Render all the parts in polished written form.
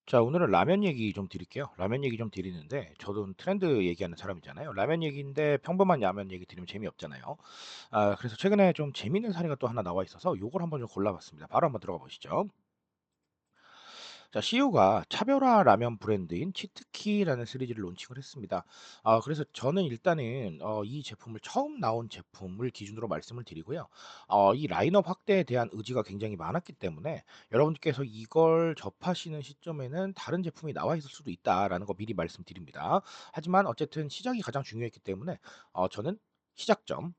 자, 오늘은 라면 얘기 좀 드릴게요. 라면 얘기 좀 드리는데, 저도 트렌드 얘기하는 사람이잖아요. 라면 얘기인데 평범한 라면 얘기 들으면 재미없잖아요. 그래서 최근에 좀 재밌는 사례가 또 하나 나와 있어서 요걸 한번 좀 골라봤습니다. 바로 한번 들어가 보시죠. 자, CU가 차별화 라면 브랜드인 치트키라는 시리즈를 론칭을 했습니다. 그래서 저는 일단은 이 제품을 처음 나온 제품을 기준으로 말씀을 드리고요. 이 라인업 확대에 대한 의지가 굉장히 많았기 때문에 여러분께서 이걸 접하시는 시점에는 다른 제품이 나와 있을 수도 있다라는 거 미리 말씀드립니다. 하지만 어쨌든 시작이 가장 중요했기 때문에 저는 시작점,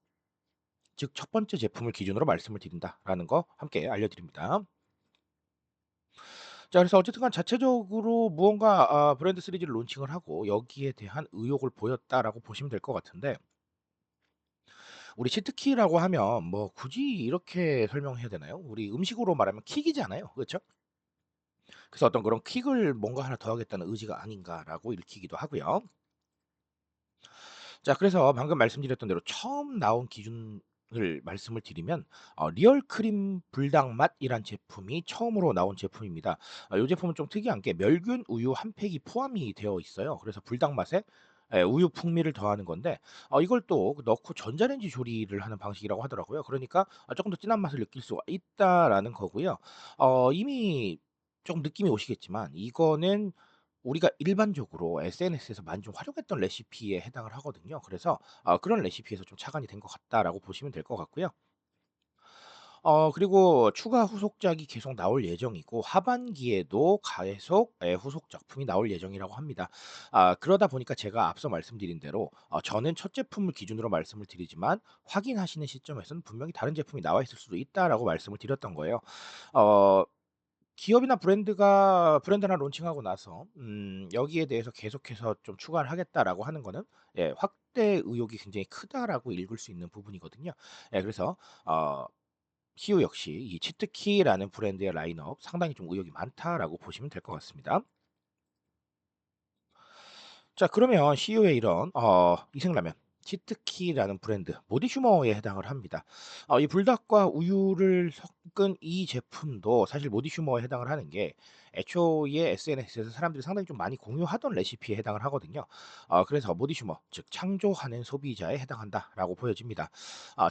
즉 첫 번째 제품을 기준으로 말씀을 드린다라는 거 함께 알려드립니다. 자, 그래서 어쨌든 간 자체적으로 무언가 브랜드 시리즈를 론칭을 하고 여기에 대한 의욕을 보였다라고 보시면 될 것 같은데, 우리 치트키라고 하면 뭐 굳이 이렇게 설명해야 되나요? 우리 음식으로 말하면 킥이잖아요. 그렇죠? 그래서 어떤 그런 킥을 뭔가 하나 더 하겠다는 의지가 아닌가라고 읽히기도 하고요. 자, 그래서 방금 말씀드렸던 대로 처음 나온 기준을 말씀을 드리면 리얼 크림 불닭 맛이란 제품이 처음으로 나온 제품입니다. 이 제품은 좀 특이한 게 멸균 우유 한 팩이 포함이 되어 있어요. 그래서 불닭 맛에 우유 풍미를 더하는 건데, 이걸 또 넣고 전자레인지 조리를 하는 방식이라고 하더라고요. 그러니까 조금 더 진한 맛을 느낄 수가 있다라는 거고요. 이미 좀 느낌이 오시겠지만 이거는 우리가 일반적으로 SNS에서 많이 좀 활용했던 레시피에 해당을 하거든요. 그래서 그런 레시피에서 좀 착안이 된 것 같다라고 보시면 될 것 같고요. 그리고 추가 후속작이 계속 나올 예정이고 하반기에도 계속 후속 작품이 나올 예정이라고 합니다. 그러다 보니까 제가 앞서 말씀드린 대로 저는 첫 제품을 기준으로 말씀을 드리지만 확인하시는 시점에서는 분명히 다른 제품이 나와 있을 수도 있다라고 말씀을 드렸던 거예요. 어 기업이나 브랜드가 브랜드나 론칭하고 나서 여기에 대해서 계속해서 좀 추가를 하겠다라고 하는 거는 확대 의욕이 굉장히 크다라고 읽을 수 있는 부분이거든요. 그래서 어 CU 역시 이 치트키라는 브랜드의 라인업 상당히 좀 의욕이 많다라고 보시면 될 것 같습니다. 자, 그러면 CU의 이런 이색라면 치트키라는 브랜드 모디슈머에 해당을 합니다. 이 불닭과 우유를 섞은 이 제품도 사실 모디슈머에 해당을 하는 게 애초에 SNS에서 사람들이 상당히 좀 많이 공유하던 레시피에 해당을 하거든요. 그래서 모디슈머 즉 창조하는 소비자에 해당한다라고 보여집니다.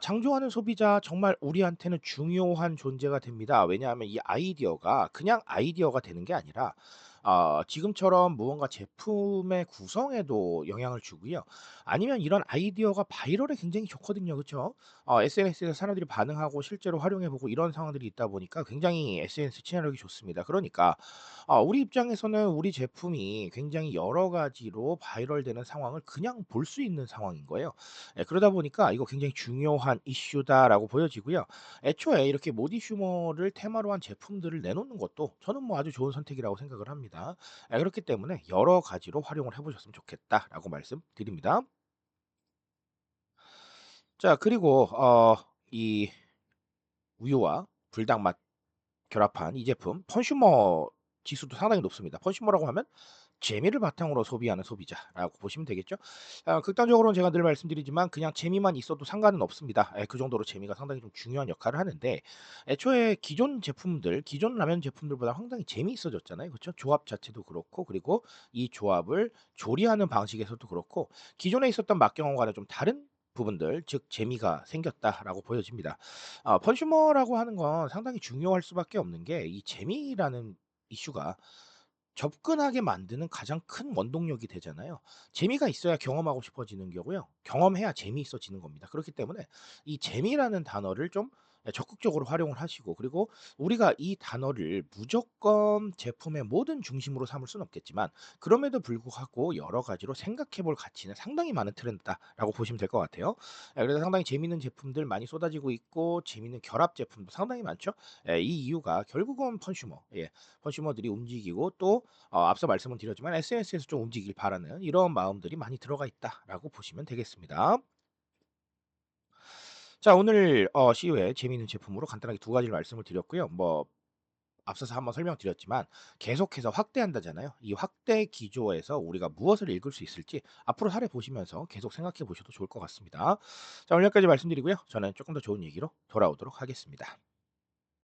창조하는 소비자 정말 우리한테는 중요한 존재가 됩니다. 왜냐하면 이 아이디어가 그냥 아이디어가 되는 게 아니라 지금처럼 무언가 제품의 구성에도 영향을 주고요. 아니면 이런 아이디어가 바이럴에 굉장히 좋거든요. 그쵸? SNS에서 사람들이 반응하고 실제로 활용해 보고 이런 상황들이 있다 보니까 굉장히 SNS 친화력이 좋습니다. 그러니까 우리 입장에서는 우리 제품이 굉장히 여러 가지로 바이럴되는 상황을 그냥 볼 수 있는 상황인 거예요. 그러다 보니까 이거 굉장히 중요한 이슈다라고 보여지고요. 애초에 이렇게 모디 슈머를 테마로 한 제품들을 내놓는 것도 저는 뭐 아주 좋은 선택이라고 생각을 합니다. 그렇기 때문에 여러 가지로 활용을 해 보셨으면 좋겠다라고 말씀드립니다. 자, 그리고 이 우유와 불닭 맛 결합한 이 제품 컨슈머 지수도 상당히 높습니다. 컨슈머라고 하면 재미를 바탕으로 소비하는 소비자라고 보시면 되겠죠. 극단적으로는 제가 늘 말씀드리지만 그냥 재미만 있어도 상관은 없습니다. 그 정도로 재미가 상당히 좀 중요한 역할을 하는데, 애초에 기존 제품들, 기존 라면 제품들보다 상당히 재미있어졌잖아요. 그렇죠? 조합 자체도 그렇고, 그리고 이 조합을 조리하는 방식에서도 그렇고 기존에 있었던 맛 경험과는 좀 다른 부분들, 즉 재미가 생겼다라고 보여집니다. 컨슈머라고 하는 건 상당히 중요할 수밖에 없는 게 이 재미라는 이슈가 접근하게 만드는 가장 큰 원동력이 되잖아요. 재미가 있어야 경험하고 싶어지는 거고요. 경험해야 재미있어지는 겁니다. 그렇기 때문에 이 재미라는 단어를 좀 적극적으로 활용을 하시고, 그리고 우리가 이 단어를 무조건 제품의 모든 중심으로 삼을 수는 없겠지만 그럼에도 불구하고 여러 가지로 생각해 볼 가치는 상당히 많은 트렌드다라고 보시면 될 것 같아요. 그래서 상당히 재미있는 제품들 많이 쏟아지고 있고 재미있는 결합 제품도 상당히 많죠. 이 이유가 결국은 컨슈머들이 움직이고 또 앞서 말씀을 드렸지만 SNS에서 좀 움직이길 바라는 이런 마음들이 많이 들어가 있다라고 보시면 되겠습니다. 자, 오늘 CU의 재미있는 제품으로 간단하게 두 가지를 말씀을 드렸고요. 뭐 앞서서 한번 설명드렸지만 계속해서 확대한다잖아요. 이 확대 기조에서 우리가 무엇을 읽을 수 있을지 앞으로 사례 보시면서 계속 생각해 보셔도 좋을 것 같습니다. 자, 오늘 여기까지 말씀드리고요. 저는 조금 더 좋은 얘기로 돌아오도록 하겠습니다.